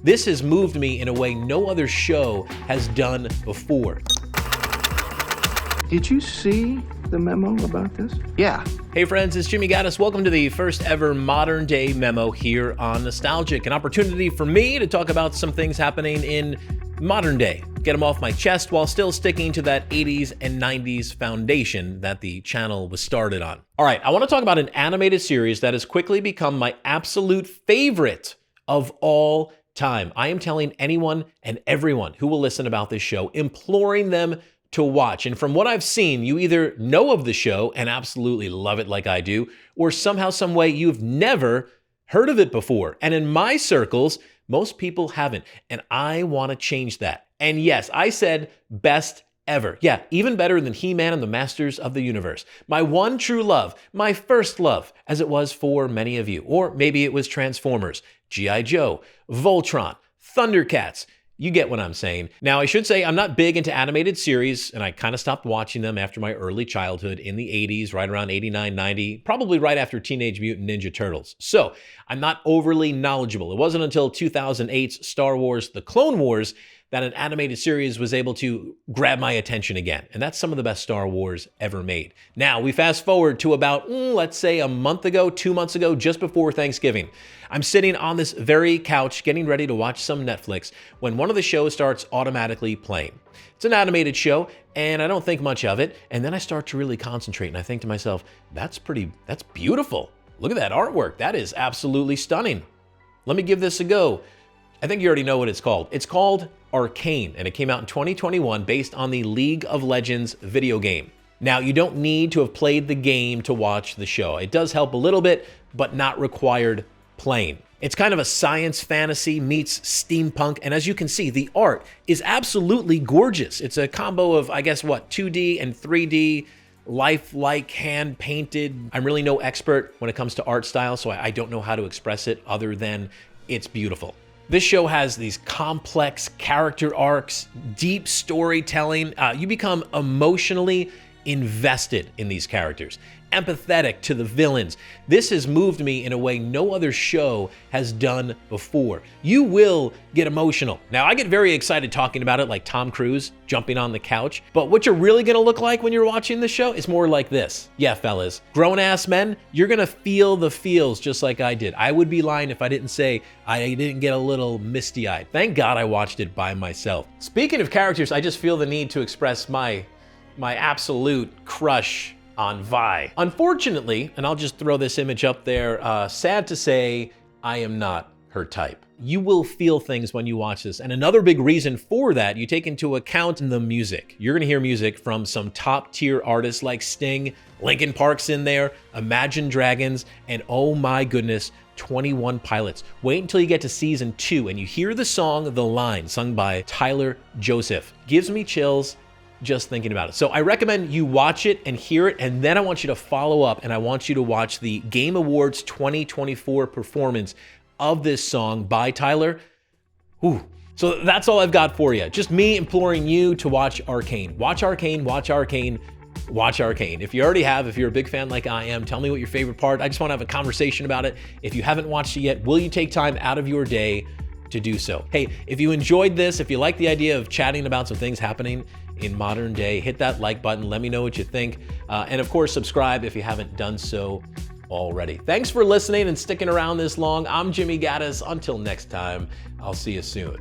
This has moved me in a way no other show has done before. Did you see the memo about this? Yeah. Hey friends, it's Jimmy Gaddis. Welcome to the first ever Modern Day Memo here on NostalgAK, an opportunity for me to talk about some things happening in modern day, get them off my chest while still sticking to that 80s and 90s foundation that the channel was started on. All right, I want to talk about an animated series that has quickly become my absolute favorite of all time. I am telling anyone and everyone who will listen about this show, imploring them to watch. And from what I've seen, you either know of the show and absolutely love it like I do, or somehow, some way you've never heard of it before. And in my circles, most people haven't. And I want to change that. And yes, I said best ever. Yeah, even better than He-Man and the Masters of the Universe. My one true love, my first love, as it was for many of you. Or maybe it was Transformers, G.I. Joe, Voltron, Thundercats. You get what I'm saying. Now, I should say I'm not big into animated series, and I kind of stopped watching them after my early childhood in the 80s, right around 89, 90, probably right after Teenage Mutant Ninja Turtles. So I'm not overly knowledgeable. It wasn't until 2008's Star Wars: The Clone Wars that an animated series was able to grab my attention again. And that's some of the best Star Wars ever made. Now, we fast forward to about, let's say a month ago, 2 months ago, just before Thanksgiving. I'm sitting on this very couch getting ready to watch some Netflix when one of the shows starts automatically playing. It's an animated show, and I don't think much of it. And then I start to really concentrate, and I think to myself, that's beautiful. Look at that artwork. That is absolutely stunning. Let me give this a go. I think you already know what it's called. It's called Arcane, and it came out in 2021 based on the League of Legends video game. Now, you don't need to have played the game to watch the show. It does help a little bit, but not required playing. It's kind of a science fantasy meets steampunk, and as you can see, the art is absolutely gorgeous. It's a combo of, 2D and 3D, lifelike, hand-painted. I'm really no expert when it comes to art style, so I don't know how to express it other than it's beautiful. This show has these complex character arcs, deep storytelling. You become emotionally invested in these characters, empathetic to the villains. This has moved me in a way no other show has done before. You will get emotional. Now, I get very excited talking about it like Tom Cruise jumping on the couch, but what you're really gonna look like when you're watching the show is more like this. Yeah, fellas, grown-ass men, you're gonna feel the feels just like I did. I would be lying if I didn't say I didn't get a little misty-eyed. Thank God I watched it by myself. Speaking of characters, I just feel the need to express my absolute crush on Vi. Unfortunately, and I'll just throw this image up there, sad to say, I am not her type. You will feel things when you watch this. And another big reason for that, you take into account the music. You're gonna hear music from some top tier artists like Sting, Linkin Park's in there, Imagine Dragons, and oh my goodness, 21 Pilots. Wait until you get to season 2 and you hear the song The Line, sung by Tyler Joseph. Gives me chills just thinking about it. So I recommend you watch it and hear it, and then I want you to follow up and I want you to watch the Game Awards 2024 performance of this song by Tyler. Ooh. So that's all I've got for you. Just me imploring you to watch Arcane. Watch Arcane, watch Arcane, watch Arcane. If you already have, if you're a big fan like I am, tell me what your favorite part. I just want to have a conversation about it. If you haven't watched it yet, will you take time out of your day to do so? Hey, if you enjoyed this, if you like the idea of chatting about some things happening in modern day, hit that like button. Let me know what you think. And of course, subscribe if you haven't done so already. Thanks for listening and sticking around this long. I'm Jimmy Gaddis. Until next time, I'll see you soon.